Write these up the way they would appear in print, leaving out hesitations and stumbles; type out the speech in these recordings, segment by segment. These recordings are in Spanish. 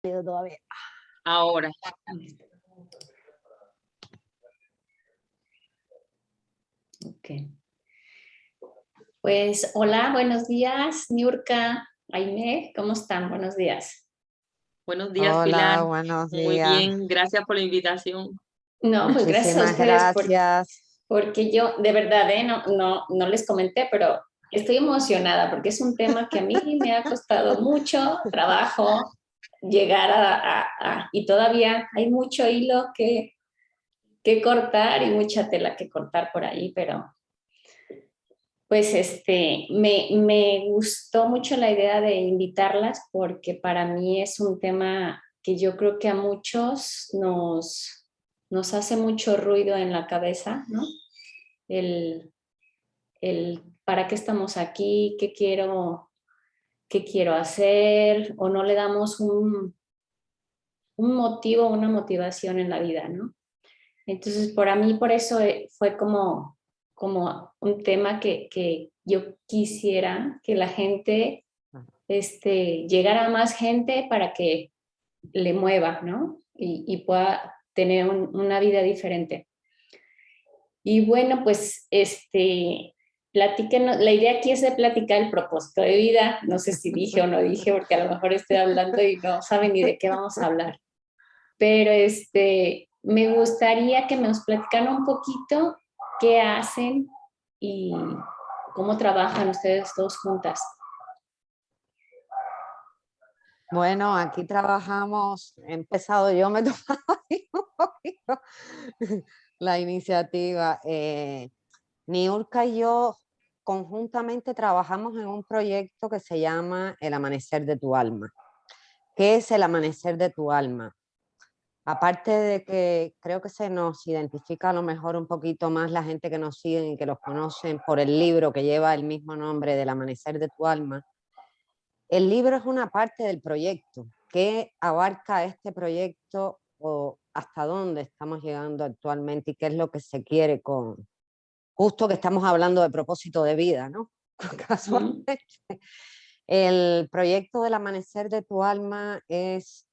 Todavía. Ahora. Ok. Pues hola, buenos días, Niurka, Aimé, ¿cómo están? Buenos días. Buenos días, Hola, Pilar. buenos Muy días. bien, gracias por la invitación. No, pues gracias a Muchísimas ustedes gracias. porque yo, de verdad, no les comenté, pero estoy emocionada porque es un tema que a mí me ha costado mucho trabajo llegar y todavía hay mucho hilo que cortar y mucha tela que cortar por ahí, pero pues me gustó mucho la idea de invitarlas porque para mí es un tema que yo creo que a muchos nos hace mucho ruido en la cabeza, ¿no? El, el para qué estamos aquí, qué quiero hacer, o no le damos un motivo, una motivación en la vida, ¿no? Entonces, para mí, por eso fue como un tema que yo quisiera que la gente, llegara a más gente para que le mueva, ¿no? Y pueda tener una vida diferente. Y bueno, pues, platíquenos, la idea aquí es de platicar el propósito de vida. No sé si dije o no dije, porque a lo mejor estoy hablando y no saben ni de qué vamos a hablar. Pero me gustaría que nos platicaran un poquito qué hacen y cómo trabajan ustedes dos juntas. Bueno, aquí trabajamos, he empezado, yo me he tomado ahí un poquito la iniciativa. Niurka y yo conjuntamente trabajamos en un proyecto que se llama El Amanecer de tu Alma. ¿Qué es el amanecer de tu alma? Aparte de que creo que se nos identifica a lo mejor un poquito más la gente que nos siguen y que los conocen por el libro que lleva el mismo nombre del Amanecer de tu Alma, el libro es una parte del proyecto. ¿Qué abarca este proyecto o hasta dónde estamos llegando actualmente y qué es lo que se quiere con, justo que estamos hablando de propósito de vida, ¿no? Casualmente. El proyecto del Amanecer de tu Alma es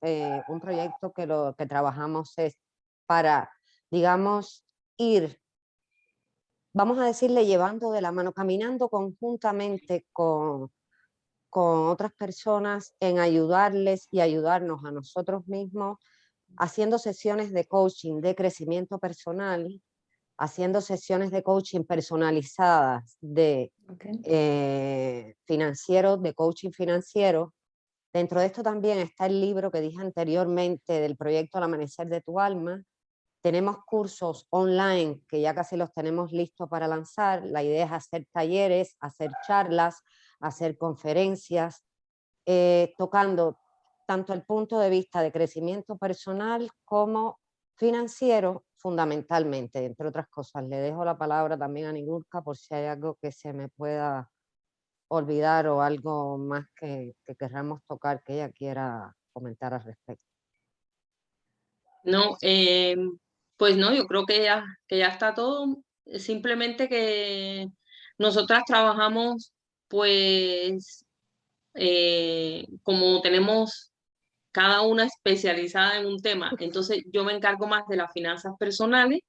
un proyecto que lo que trabajamos es para, digamos, ir, vamos a decirle, llevando de la mano, caminando conjuntamente con otras personas en ayudarles y ayudarnos a nosotros mismos, haciendo sesiones de coaching, de crecimiento personal, haciendo sesiones de coaching personalizadas, de financiero, de coaching financiero. Dentro de esto también está el libro que dije anteriormente del proyecto Al Amanecer de tu Alma. Tenemos cursos online que ya casi los tenemos listos para lanzar. La idea es hacer talleres, hacer charlas, hacer conferencias, tocando tanto el punto de vista de crecimiento personal como financiero, fundamentalmente, entre otras cosas. Le dejo la palabra también a Niurka por si hay algo que se me pueda olvidar o algo más que querramos tocar que ella quiera comentar al respecto. No, pues no, yo creo que ya está todo. Simplemente que nosotras trabajamos, pues, como tenemos cada una especializada en un tema. Entonces, yo me encargo más de las finanzas personales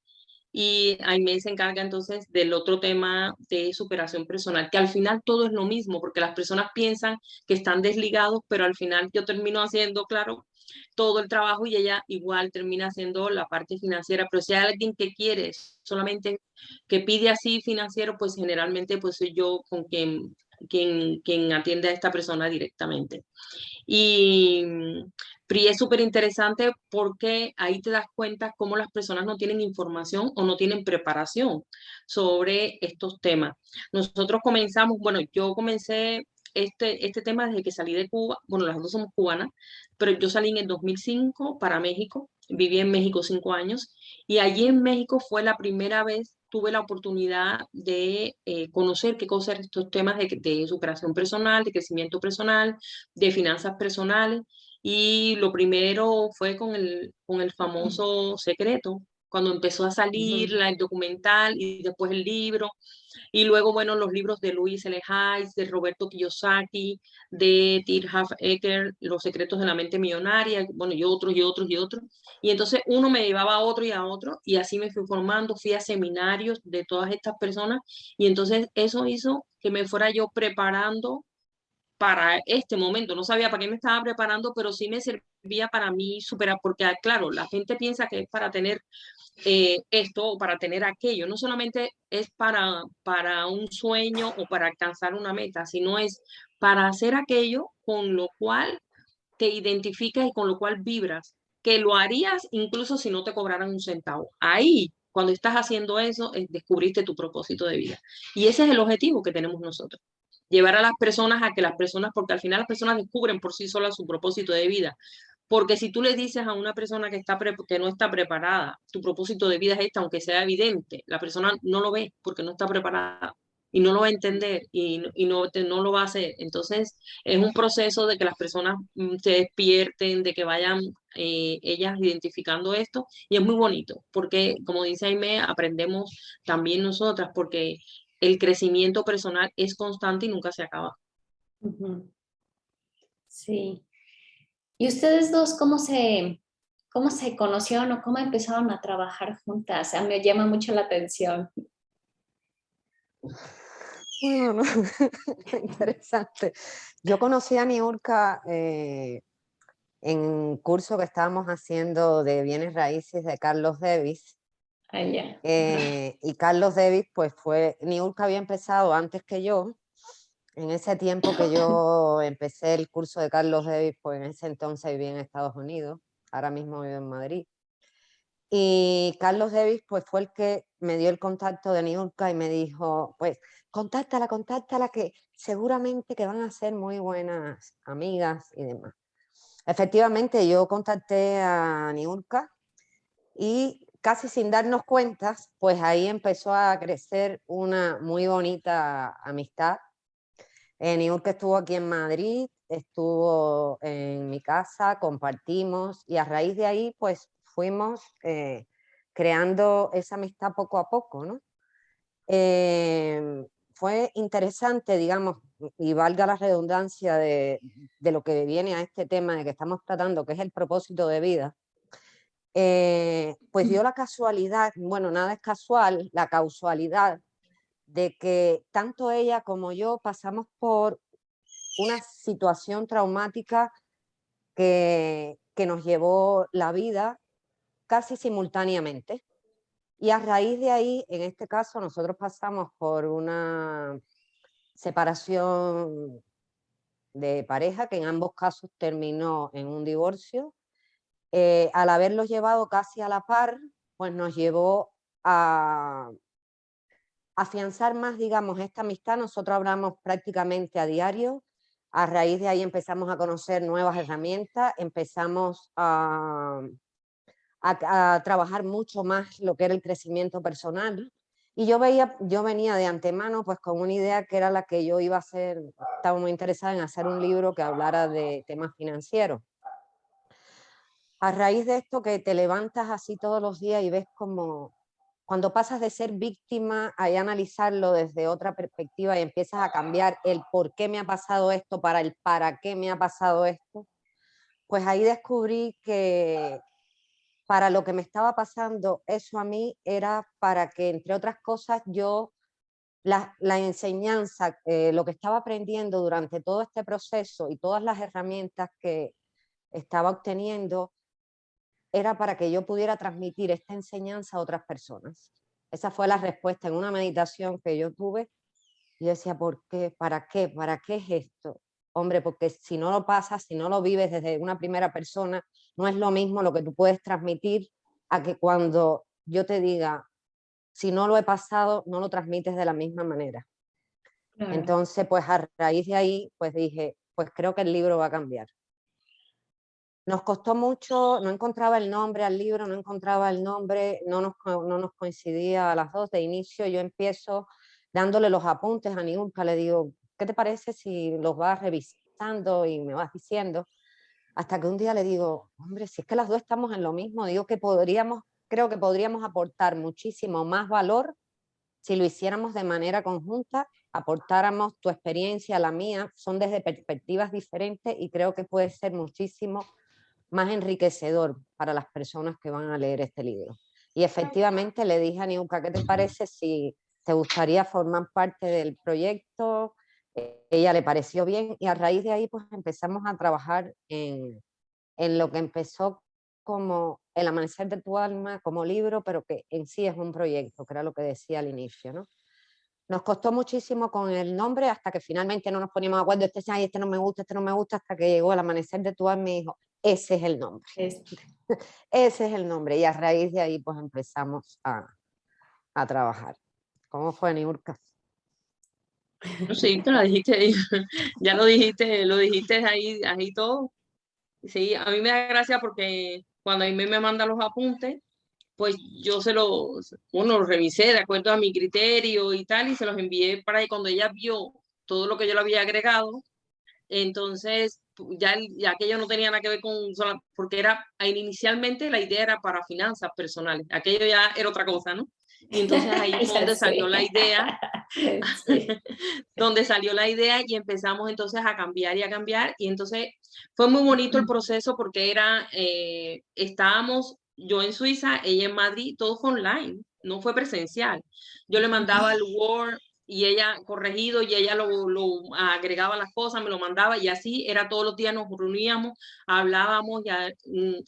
y Aimee se encarga entonces del otro tema de superación personal, que al final todo es lo mismo, porque las personas piensan que están desligados, pero al final yo termino haciendo, claro, todo el trabajo y ella igual termina haciendo la parte financiera, pero si hay alguien que quiere solamente que pide así financiero, pues generalmente pues soy yo con quien atiende a esta persona directamente. Y PRI es súper interesante porque ahí te das cuenta cómo las personas no tienen información o no tienen preparación sobre estos temas. Nosotros comenzamos, bueno, yo comencé este tema desde que salí de Cuba. Bueno, las dos somos cubanas, pero yo salí en el 2005 para México, viví en México 5 años y allí en México fue la primera vez tuve la oportunidad de conocer qué cosas eran estos temas de superación personal, de crecimiento personal, de finanzas personales. Y lo primero fue con el famoso secreto, cuando empezó a salir el documental y después el libro. Y luego, bueno, los libros de Louis L. Hayes, de Roberto Kiyosaki, de T. Harv Eker, Los secretos de la mente millonaria, bueno, y otros, y otros, y otros. Y entonces uno me llevaba a otro y a otro, y así me fui formando, fui a seminarios de todas estas personas, y entonces eso hizo que me fuera yo preparando para este momento. No sabía para qué me estaba preparando, pero sí me servía para mí superar, porque claro, la gente piensa que es para tener esto o para tener aquello. No solamente es para un sueño o para alcanzar una meta, sino es para hacer aquello con lo cual te identificas y con lo cual vibras, que lo harías incluso si no te cobraran un centavo. Ahí, cuando estás haciendo eso, descubriste tu propósito de vida. Y ese es el objetivo que tenemos nosotros. Llevar a las personas a que las personas, porque al final las personas descubren por sí solas su propósito de vida. Porque si tú le dices a una persona que no está preparada, tu propósito de vida es este, aunque sea evidente, la persona no lo ve porque no está preparada y no lo va a entender y no lo va a hacer. Entonces, es un proceso de que las personas se despierten, de que vayan ellas identificando esto y es muy bonito porque, como dice Aimee, aprendemos también nosotras porque el crecimiento personal es constante y nunca se acaba. Sí. ¿Y ustedes dos cómo se conocieron o cómo empezaron a trabajar juntas? A mí me llama mucho la atención. Bueno, interesante. Yo conocí a Niurka en un curso que estábamos haciendo de bienes raíces de Carlos Davis. Ah, ya. Y Carlos Davis, pues Niurka había empezado antes que yo. En ese tiempo que yo empecé el curso de Carlos Davis, pues en ese entonces vivía en Estados Unidos, ahora mismo vivo en Madrid. Y Carlos Davis, pues fue el que me dio el contacto de Niurka y me dijo, pues contáctala, que seguramente que van a ser muy buenas amigas y demás. Efectivamente, yo contacté a Niurka y casi sin darnos cuenta, pues ahí empezó a crecer una muy bonita amistad. Niurka estuvo aquí en Madrid, estuvo en mi casa, compartimos y a raíz de ahí pues fuimos creando esa amistad poco a poco, ¿no? Fue interesante, digamos, y valga la redundancia de lo que viene a este tema de que estamos tratando, que es el propósito de vida. Pues dio la casualidad, bueno, nada es casual, la causalidad de que tanto ella como yo pasamos por una situación traumática que nos llevó la vida casi simultáneamente. Y a raíz de ahí, en este caso, nosotros pasamos por una separación de pareja que en ambos casos terminó en un divorcio. Al haberlos llevado casi a la par, pues nos llevó a afianzar más, digamos, esta amistad. Nosotros hablamos prácticamente a diario. A raíz de ahí empezamos a conocer nuevas herramientas, empezamos a trabajar mucho más lo que era el crecimiento personal. Y yo venía de antemano pues con una idea que era la que yo iba a hacer, estaba muy interesada en hacer un libro que hablara de temas financieros. A raíz de esto que te levantas así todos los días y ves como cuando pasas de ser víctima a analizarlo desde otra perspectiva y empiezas a cambiar el por qué me ha pasado esto para el para qué me ha pasado esto, pues ahí descubrí que para lo que me estaba pasando eso a mí era para que, entre otras cosas, yo la enseñanza, lo que estaba aprendiendo durante todo este proceso y todas las herramientas que estaba obteniendo, era para que yo pudiera transmitir esta enseñanza a otras personas. Esa fue la respuesta en una meditación que yo tuve. Yo decía, ¿por qué? ¿Para qué? ¿Para qué es esto? Hombre, porque si no lo pasas, si no lo vives desde una primera persona, no es lo mismo lo que tú puedes transmitir a que cuando yo te diga, si no lo he pasado, no lo transmites de la misma manera. Claro. Entonces, pues a raíz de ahí, pues dije, pues creo que el libro va a cambiar. Nos costó mucho, no encontraba el nombre al libro, no encontraba el nombre, no nos coincidía a las dos. De inicio yo empiezo dándole los apuntes a Niurka, le digo, ¿qué te parece si los vas revisando y me vas diciendo? Hasta que un día le digo, hombre, si es que las dos estamos en lo mismo, digo que podríamos creo que podríamos aportar muchísimo más valor si lo hiciéramos de manera conjunta, aportáramos tu experiencia, la mía, son desde perspectivas diferentes y creo que puede ser muchísimo más enriquecedor para las personas que van a leer este libro. Y efectivamente le dije a Niuka, ¿qué te parece si te gustaría formar parte del proyecto? Ella le pareció bien y a raíz de ahí pues empezamos a trabajar en lo que empezó como El amanecer de tu alma, como libro, pero que en sí es un proyecto, que era lo que decía al inicio, ¿no? Nos costó muchísimo con el nombre hasta que finalmente no nos poníamos de acuerdo, este no me gusta, hasta que llegó El amanecer de tu alma y dijo, ese es el nombre. Ese es el nombre. Y a raíz de ahí pues empezamos a trabajar. ¿Cómo fue, Niurka? Sí, te lo dijiste, ya lo dijiste ahí todo. Sí, a mí me da gracia porque cuando a mí me manda los apuntes, pues yo los revisé de acuerdo a mi criterio y tal, y se los envié para que cuando ella vio todo lo que yo le había agregado, entonces ya que yo no tenía nada que ver porque inicialmente la idea era para finanzas personales, aquello ya era otra cosa, ¿no? Y entonces ahí fue donde salió la idea, Sí. donde salió la idea y empezamos entonces a cambiar y a cambiar, y entonces fue muy bonito el proceso porque estábamos yo en Suiza, ella en Madrid, todo fue online, no fue presencial. Yo le mandaba el Word y ella corregido y ella lo agregaba las cosas, me lo mandaba y así era todos los días, nos reuníamos, hablábamos y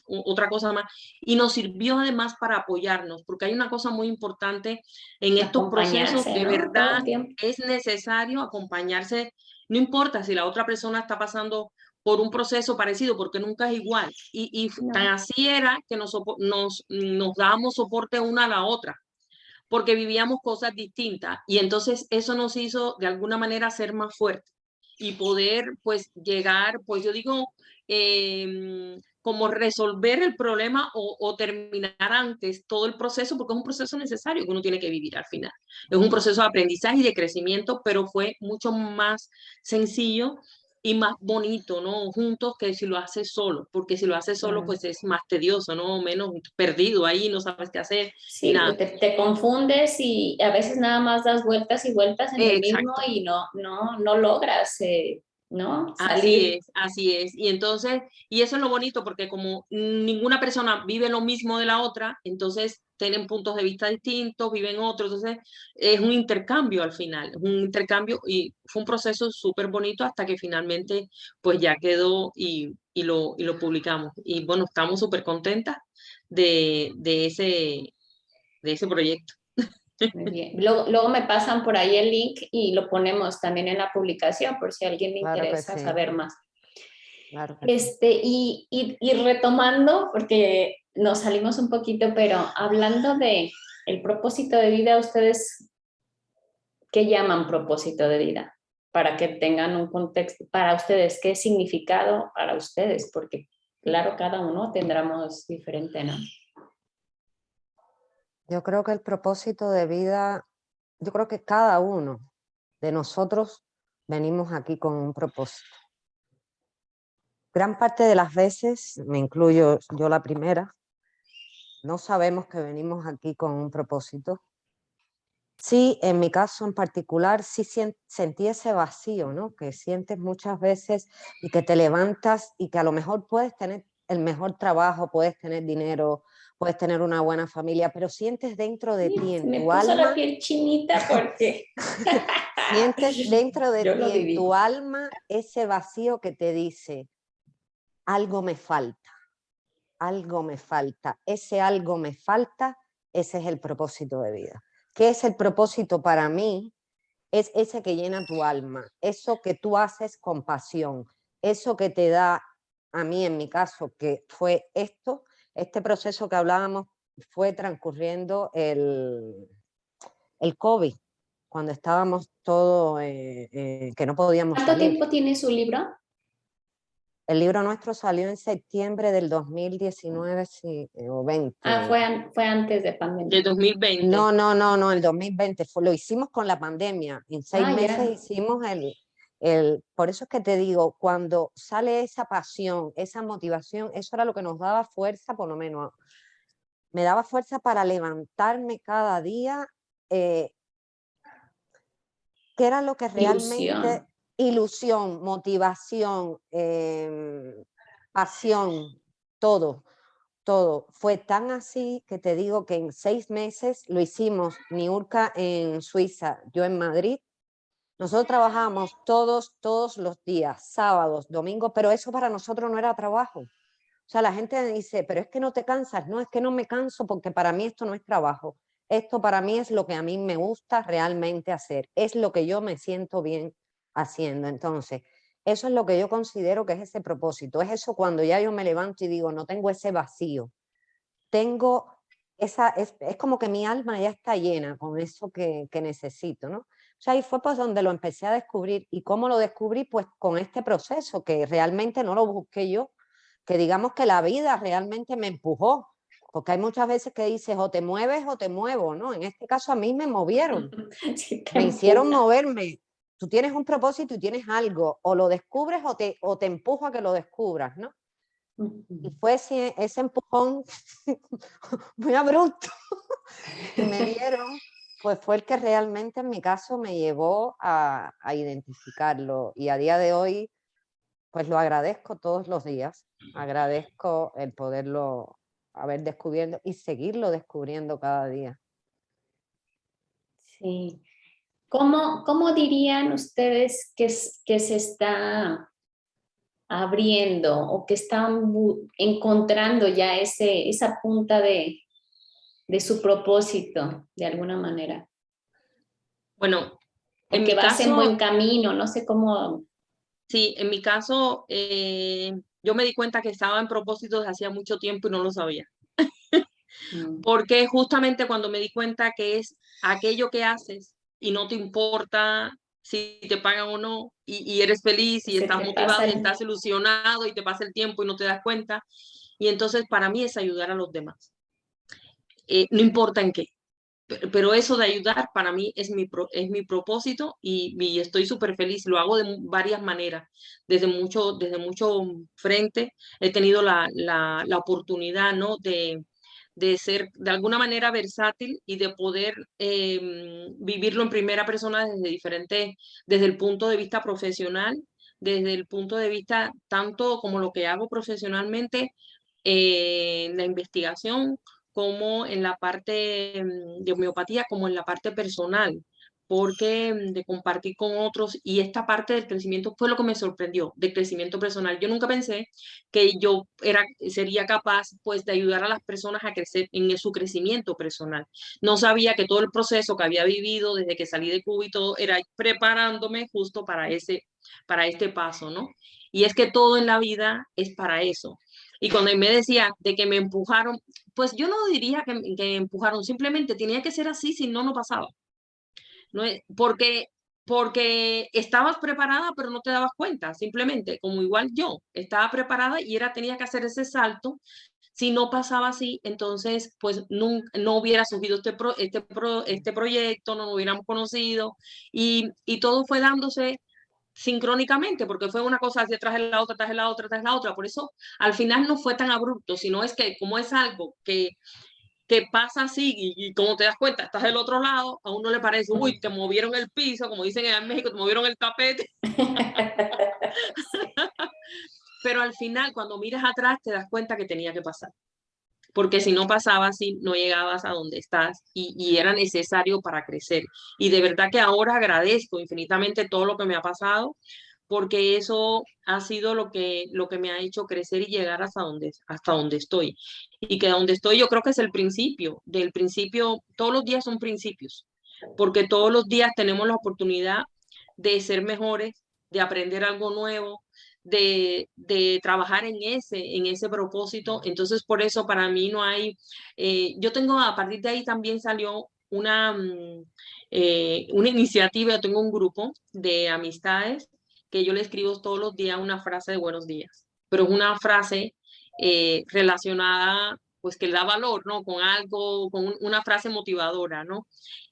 otra cosa más. Y nos sirvió además para apoyarnos, porque hay una cosa muy importante en estos procesos, de ¿no? verdad es necesario acompañarse, no importa si la otra persona está pasando por un proceso parecido, porque nunca es igual. Y No. tan así era que nos dábamos soporte una a la otra, porque vivíamos cosas distintas. Y entonces eso nos hizo de alguna manera ser más fuertes y poder pues llegar, pues yo digo, como resolver el problema o terminar antes todo el proceso, porque es un proceso necesario que uno tiene que vivir al final. Es un proceso de aprendizaje y de crecimiento, pero fue mucho más sencillo y más bonito, ¿no? Juntos, que si lo haces solo, porque si lo haces solo, pues es más tedioso, ¿no? Menos perdido ahí, no sabes qué hacer. Sí, nada. te confundes y a veces nada más das vueltas y vueltas en el mismo Exacto. y no logras, ¿no? Salir. Así es. Y entonces, y eso es lo bonito, porque como ninguna persona vive lo mismo de la otra, entonces tienen puntos de vista distintos, viven otros, entonces es un intercambio al final, es un intercambio y fue un proceso súper bonito hasta que finalmente pues ya quedó y lo publicamos. Y bueno, estamos súper contentas de ese proyecto. Muy bien. Luego me pasan por ahí el link y lo ponemos también en la publicación por si a alguien le Claro que interesa sí. saber más. Claro que sí. Y retomando, porque nos salimos un poquito, pero hablando de el propósito de vida, ¿ustedes qué llaman propósito de vida? Para que tengan un contexto, para ustedes, ¿qué significado para ustedes? Porque claro, cada uno tendremos diferente, ¿no? Yo creo que el propósito de vida, yo creo que cada uno de nosotros venimos aquí con un propósito. Gran parte de las veces, me incluyo yo la primera, no sabemos que venimos aquí con un propósito. Sí, en mi caso en particular, sí sentí ese vacío, ¿no? Que sientes muchas veces y que te levantas y que a lo mejor puedes tener el mejor trabajo, puedes tener dinero, puedes tener una buena familia, pero sientes dentro de ti, en Me tu puso la alma, piel chinita porque sientes dentro de yo ti, lo en viví. tu alma, ese vacío que te dice, algo me falta, algo me falta. Ese algo me falta, ese es el propósito de vida. ¿Qué es el propósito para mí? Es ese que llena tu alma, eso que tú haces con pasión, eso que te da, a mí en mi caso, que fue este proceso que hablábamos, fue transcurriendo el COVID, cuando estábamos todos, que no podíamos ¿Cuánto salir. tiempo tiene su libro? El libro nuestro salió en septiembre del 2019 o 20. Fue antes de pandemia. De 2020. No, el 2020 lo hicimos con la pandemia. En 6 meses Ya. hicimos por eso es que te digo, cuando sale esa pasión, esa motivación, eso era lo que nos daba fuerza, por lo menos me daba fuerza para levantarme cada día, ¿qué era lo que realmente, ilusión, motivación, pasión, todo, todo. Fue tan así que te digo que en 6 meses lo hicimos, Niurka en Suiza, yo en Madrid. Nosotros trabajábamos todos los días, sábados, domingos, pero eso para nosotros no era trabajo. O sea, la gente dice, pero es que no te cansas. No, es que no me canso porque para mí esto no es trabajo. Esto para mí es lo que a mí me gusta realmente hacer. Es lo que yo me siento bien haciendo. Entonces, eso es lo que yo considero que es ese propósito. Es eso cuando ya yo me levanto y digo, no tengo ese vacío. Tengo es como que mi alma ya está llena con eso que necesito, ¿no? O sea, ahí fue pues donde lo empecé a descubrir. ¿Y cómo lo descubrí? Pues con este proceso que realmente no lo busqué yo, que digamos que la vida realmente me empujó, porque hay muchas veces que dices o te mueves o te muevo, ¿no? En este caso a mí me movieron, Sí, me hicieron moverme. Tú tienes un propósito y tienes algo, o lo descubres o te empujo a que lo descubras, ¿no? Y fue ese empujón muy abrupto que me dieron, pues fue el que realmente en mi caso me llevó a identificarlo. Y a día de hoy, pues lo agradezco todos los días. Agradezco el poderlo haber descubierto y seguirlo descubriendo cada día. Sí. ¿Cómo dirían ustedes que se está abriendo o que están encontrando ya esa punta de su propósito de alguna manera? Bueno, O en que mi vas en caso, buen camino, no sé cómo. sí, en mi caso, yo me di cuenta que estaba en propósito desde hacía mucho tiempo y no lo sabía. Porque justamente cuando me di cuenta que es aquello que haces y no te importa si te pagan o no, y eres feliz y Se estás te pasa motivado y estás ilusionado y te pasa el tiempo y no te das cuenta. Y entonces para mí es ayudar a los demás. No importa en qué. Pero eso de ayudar para mí es es mi propósito y estoy súper feliz. Lo hago de varias maneras, desde mucho frente. He tenido la oportunidad, ¿no? De ser de alguna manera versátil y de poder vivirlo en primera persona desde el punto de vista profesional, desde el punto de vista tanto como lo que hago profesionalmente, en la investigación, como en la parte de homeopatía, como en la parte personal, porque de compartir con otros y esta parte del crecimiento fue lo que me sorprendió, del crecimiento personal. Yo nunca pensé que sería capaz pues de ayudar a las personas a crecer en su crecimiento personal. No sabía que todo el proceso que había vivido desde que salí de Cuba y todo era preparándome justo para este paso, ¿no? Y es que todo en la vida es para eso. Y cuando me decía de que me empujaron, pues yo no diría que me empujaron, simplemente tenía que ser así, si no, no pasaba. No es, porque estabas preparada, pero no te dabas cuenta, simplemente, como igual yo, estaba preparada y tenía que hacer ese salto. Si no pasaba así, entonces, pues no hubiera surgido este proyecto, no nos hubiéramos conocido y todo fue dándose sincrónicamente, porque fue una cosa hacia atrás de la otra, atrás de la otra, atrás de la otra. Por eso, al final no fue tan abrupto, sino es que como es algo que pasa así y como te das cuenta, estás del otro lado, a uno le parece, uy, te movieron el piso, como dicen en México, te movieron el tapete. Pero al final, cuando miras atrás, te das cuenta que tenía que pasar. Porque si no pasaba así, no llegabas a donde estás y era necesario para crecer. Y de verdad que ahora agradezco infinitamente todo lo que me ha pasado, porque eso ha sido lo que me ha hecho crecer y llegar hasta donde estoy. Y que donde estoy yo creo que es el principio, del principio, todos los días son principios, porque todos los días tenemos la oportunidad de ser mejores, de aprender algo nuevo, de trabajar en ese propósito. Entonces, por eso para mí no hay, yo tengo, a partir de ahí también salió una iniciativa, yo tengo un grupo de amistades que yo le escribo todos los días una frase de buenos días, pero es una frase relacionada, pues que le da valor, ¿no? Con algo, con una frase motivadora, ¿no?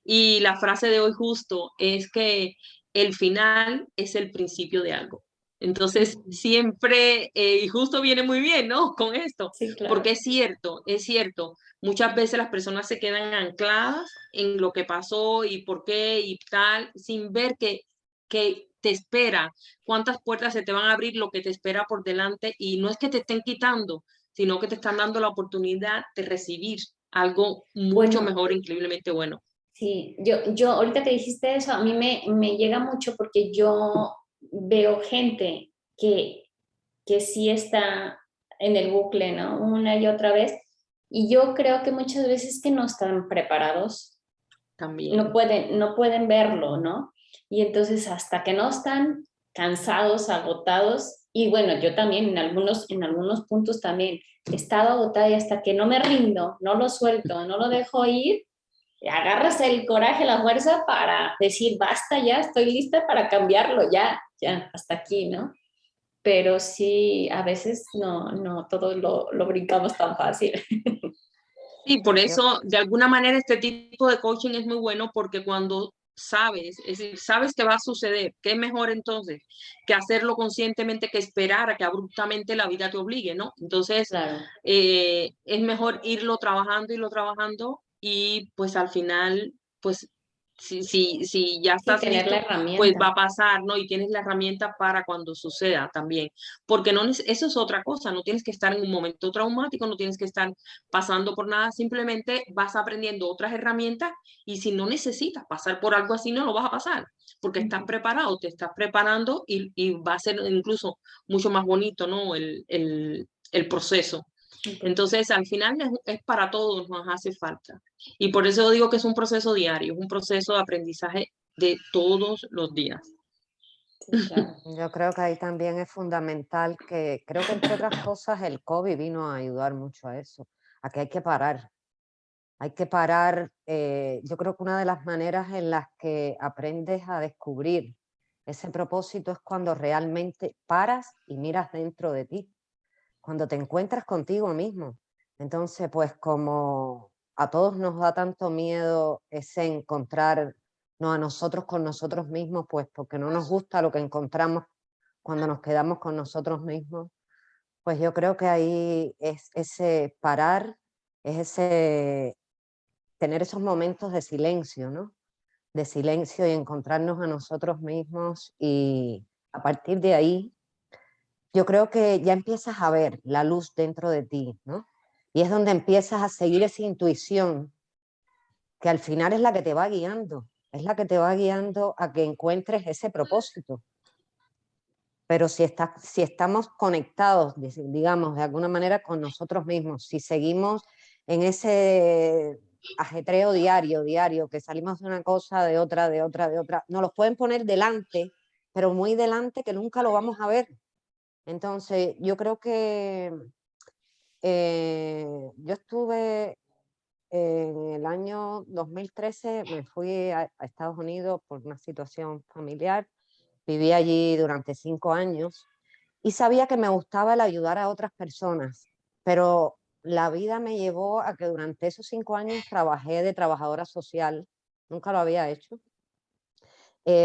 Y la frase de hoy justo es que el final es el principio de algo. Entonces, siempre, y justo viene muy bien, ¿no? Con esto, Sí, claro. porque es cierto, muchas veces las personas se quedan ancladas en lo que pasó y por qué y tal, sin ver que te espera, cuántas puertas se te van a abrir, lo que te espera por delante, y no es que te estén quitando, sino que te están dando la oportunidad de recibir algo mucho Bueno, mejor, increíblemente bueno. sí, yo ahorita que dijiste eso, a mí me llega mucho porque yo veo gente que sí está en el bucle, ¿no? Una y otra vez. Y yo creo que muchas veces que no están preparados, También. no pueden verlo, ¿no? Y entonces hasta que no están cansados, agotados, y bueno, yo también en algunos puntos también he estado agotada y hasta que no me rindo, no lo suelto, no lo dejo ir, agarras el coraje, la fuerza para decir, basta ya, estoy lista para cambiarlo, ya, ya, hasta aquí, ¿no? Pero sí, a veces no todo lo brincamos tan fácil. Sí, por Yo, eso, de alguna manera, este tipo de coaching es muy bueno porque cuando sabes, es decir, sabes que va a suceder, ¿qué es mejor entonces que hacerlo conscientemente que esperar a que abruptamente la vida te obligue, ¿no? Entonces, Claro, es mejor irlo trabajando y pues al final, pues si ya sí, estás tener la listo, pues va herramienta. a pasar, ¿no? Y tienes la herramienta para cuando suceda también, porque no, eso es otra cosa, no tienes que estar en un momento traumático, no tienes que estar pasando por nada, simplemente vas aprendiendo otras herramientas y si no necesitas pasar por algo así, no lo vas a pasar, porque estás preparado, te estás preparando y va a ser incluso mucho más bonito, ¿no? El proceso. Entonces, al final es para todos, nos hace falta. Y por eso digo que es un proceso diario, es un proceso de aprendizaje de todos los días. Sí, claro. yo creo que ahí también es fundamental que, creo que entre otras cosas, el COVID vino a ayudar mucho a eso, a que hay que parar. Hay que parar, yo creo que una de las maneras en las que aprendes a descubrir ese propósito es cuando realmente paras y miras dentro de ti, cuando te encuentras contigo mismo. Entonces, pues como a todos nos da tanto miedo ese encontrarnos a nosotros con nosotros mismos, pues porque no nos gusta lo que encontramos cuando nos quedamos con nosotros mismos, pues yo creo que ahí es ese parar, es ese tener esos momentos de silencio, ¿no? De silencio y encontrarnos a nosotros mismos y a partir de ahí yo creo que ya empiezas a ver la luz dentro de ti, ¿no? Y es donde empiezas a seguir esa intuición que al final es la que te va guiando, es la que te va guiando a que encuentres ese propósito. Pero si estamos conectados, digamos, de alguna manera con nosotros mismos, si seguimos en ese ajetreo diario, que salimos de una cosa, de otra, de otra, de otra, nos los pueden poner delante, pero muy delante que nunca lo vamos a ver. Entonces, yo creo que yo estuve en el año 2013, me fui a Estados Unidos por una situación familiar, viví allí durante 5 años y sabía que me gustaba el ayudar a otras personas, pero la vida me llevó a que durante esos 5 años trabajé de trabajadora social, nunca lo había hecho.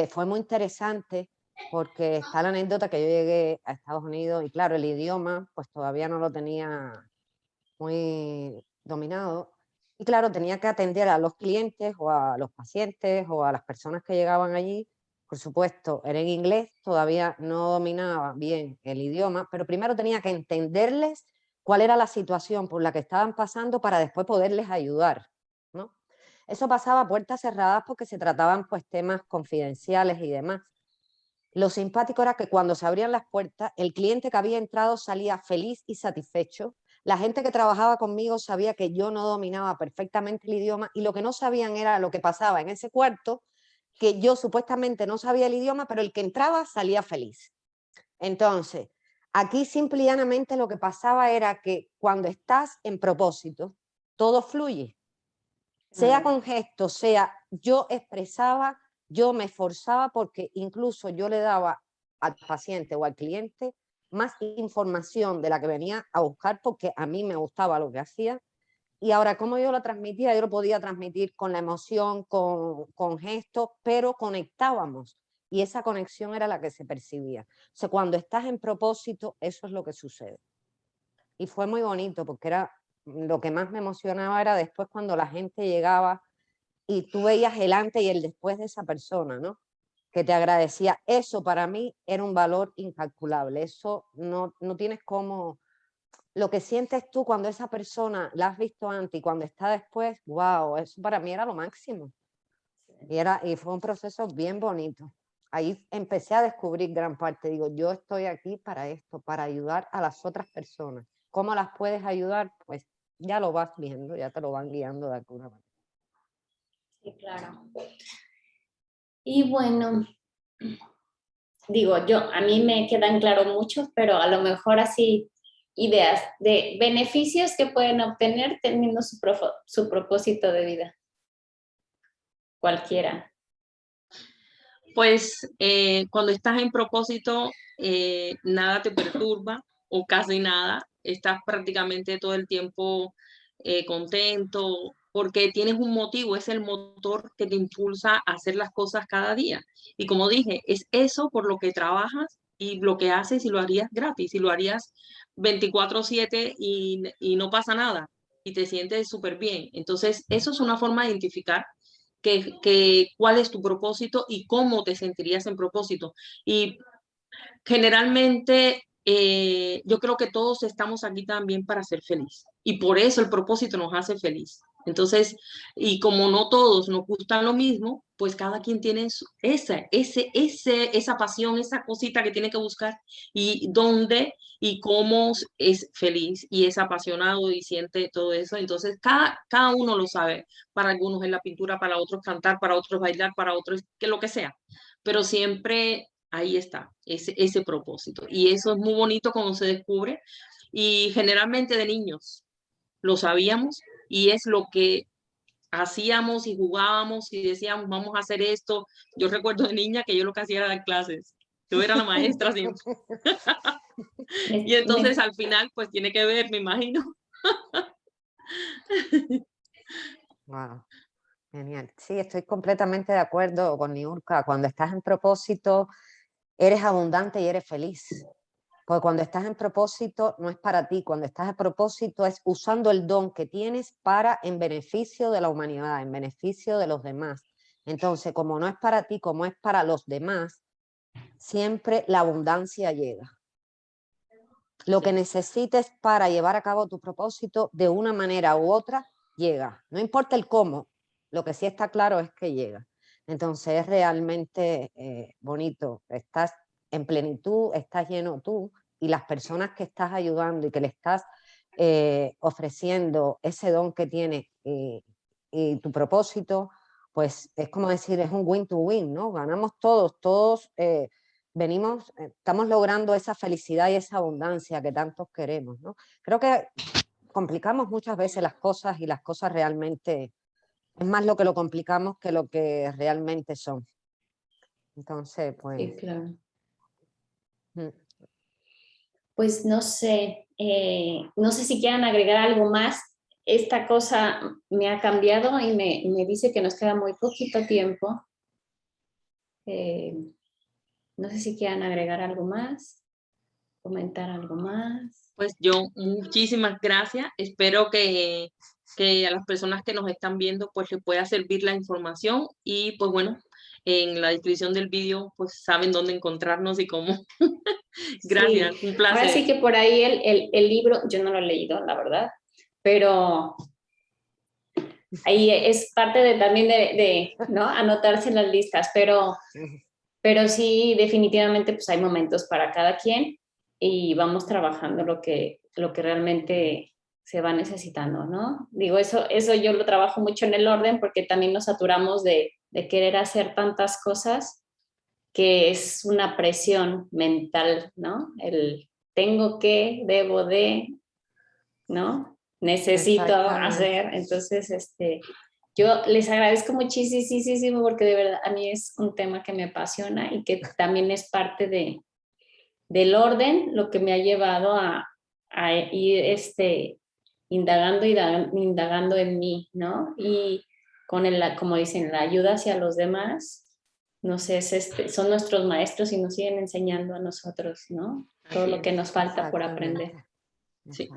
Fue muy interesante porque está la anécdota que yo llegué a Estados Unidos y claro, el idioma pues todavía no lo tenía muy dominado. Y claro, tenía que atender a los clientes o a los pacientes o a las personas que llegaban allí. Por supuesto, era en inglés, todavía no dominaba bien el idioma, pero primero tenía que entenderles cuál era la situación por la que estaban pasando para después poderles ayudar, ¿no? Eso pasaba a puertas cerradas porque se trataban pues temas confidenciales y demás. Lo simpático era que cuando se abrían las puertas, el cliente que había entrado salía feliz y satisfecho. La gente que trabajaba conmigo sabía que yo no dominaba perfectamente el idioma y lo que no sabían era lo que pasaba en ese cuarto, que yo supuestamente no sabía el idioma, pero el que entraba salía feliz. Entonces, aquí simple y llanamente lo que pasaba era que cuando estás en propósito, todo fluye. Sea Claro. con gestos, sea yo expresaba, yo me esforzaba porque incluso yo le daba al paciente o al cliente más información de la que venía a buscar porque a mí me gustaba lo que hacía. Y ahora, ¿cómo yo lo transmitía? Yo lo podía transmitir con la emoción, con gestos, pero conectábamos. y esa conexión era la que se percibía. O sea, cuando estás en propósito, eso es lo que sucede. Y fue muy bonito porque era lo que más me emocionaba era después cuando la gente llegaba y tú veías el antes y el después de esa persona, ¿no? Que te agradecía. Eso para mí era un valor incalculable. Eso no tienes cómo... Lo que sientes tú cuando esa persona la has visto antes y cuando está después, wow, eso para mí era lo máximo. Y fue un proceso bien bonito. Ahí empecé a descubrir gran parte. Digo, yo estoy aquí para esto, para ayudar a las otras personas. ¿Cómo las puedes ayudar? Pues ya lo vas viendo, ya te lo van guiando de alguna manera. Sí, claro. Y bueno, digo, a mí me quedan claro muchos, pero a lo mejor así ideas de beneficios que pueden obtener teniendo su propósito de vida. Cualquiera. Pues cuando estás en propósito, nada te perturba o casi nada. Estás prácticamente todo el tiempo contento porque tienes un motivo, es el motor que te impulsa a hacer las cosas cada día. Y como dije, es eso por lo que trabajas y lo que haces y lo harías gratis, y lo harías 24/7 y no pasa nada y te sientes súper bien. Entonces, eso es una forma de identificar cuál es tu propósito y cómo te sentirías en propósito. Y generalmente yo creo que todos estamos aquí también para ser felices y por eso el propósito nos hace feliz. Entonces, y como no todos nos gustan lo mismo, pues cada quien tiene esa pasión, esa cosita que tiene que buscar y dónde y cómo es feliz y es apasionado y siente todo eso. Entonces, cada uno lo sabe. Para algunos es la pintura, para otros cantar, para otros bailar, para otros que lo que sea. Pero siempre ahí está, ese propósito. Y eso es muy bonito cuando se descubre. Y generalmente de niños lo sabíamos y es lo que hacíamos y jugábamos y decíamos, vamos a hacer esto. Yo recuerdo de niña que yo lo que hacía era dar clases. Yo era la maestra siempre. Y entonces al final, pues tiene que ver, me imagino. Wow, genial. Sí, estoy completamente de acuerdo con Niurka. Cuando estás en propósito, eres abundante y eres feliz. Porque cuando estás en propósito no es para ti, cuando estás en propósito es usando el don que tienes para en beneficio de la humanidad, en beneficio de los demás. Entonces, como no es para ti, como es para los demás, siempre la abundancia llega. Lo que necesites para llevar a cabo tu propósito de una manera u otra, llega. No importa el cómo, lo que sí está claro es que llega. Entonces es realmente bonito. Estás en plenitud, estás lleno tú y las personas que estás ayudando y que le estás ofreciendo ese don que tienes y tu propósito, pues es como decir, es un win to win, ¿no? Ganamos todos venimos, estamos logrando esa felicidad y esa abundancia que tantos queremos, ¿no? Creo que complicamos muchas veces las cosas y las cosas realmente es más lo que lo complicamos que lo que realmente son. Entonces, pues... Sí, claro. Mm. Pues no sé si quieran agregar algo más. Esta cosa me ha cambiado y me dice que nos queda muy poquito tiempo. No sé si quieran agregar algo más, comentar algo más. Pues yo, muchísimas gracias. Espero que a las personas que nos están viendo, pues les pueda servir la información y pues bueno, en la descripción del vídeo, pues saben dónde encontrarnos y cómo. Gracias, Sí, un ahora placer. sí que por ahí el libro, yo no lo he leído, la verdad, pero ahí es parte de también de ¿no? Anotarse en las listas, pero sí, definitivamente pues hay momentos para cada quien y vamos trabajando lo que realmente se va necesitando, ¿no? Digo, eso yo lo trabajo mucho en el orden porque también nos saturamos de querer hacer tantas cosas que es una presión mental, ¿no? El tengo que, debo de, ¿no? Necesito hacer. Entonces, yo les agradezco muchísimo porque de verdad a mí es un tema que me apasiona y que también es parte del orden, lo que me ha llevado a ir indagando en mí, ¿no? Y con como dicen, la ayuda hacia los demás, no sé, son nuestros maestros y nos siguen enseñando a nosotros, ¿no? Todo lo que nos falta por aprender. Sí.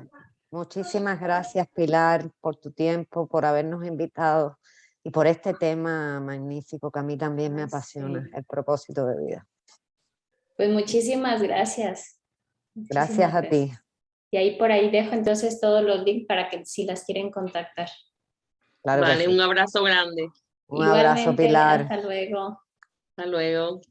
Muchísimas gracias, Pilar, por tu tiempo, por habernos invitado y por este tema magnífico que a mí también me apasiona, Sí. el propósito de vida. Pues muchísimas gracias. Gracias a ti. Y ahí por ahí dejo entonces todos los links para que si las quieren contactar. Claro que Vale, sí. un abrazo grande. Un abrazo, Igualmente, Pilar. hasta luego. Hasta luego.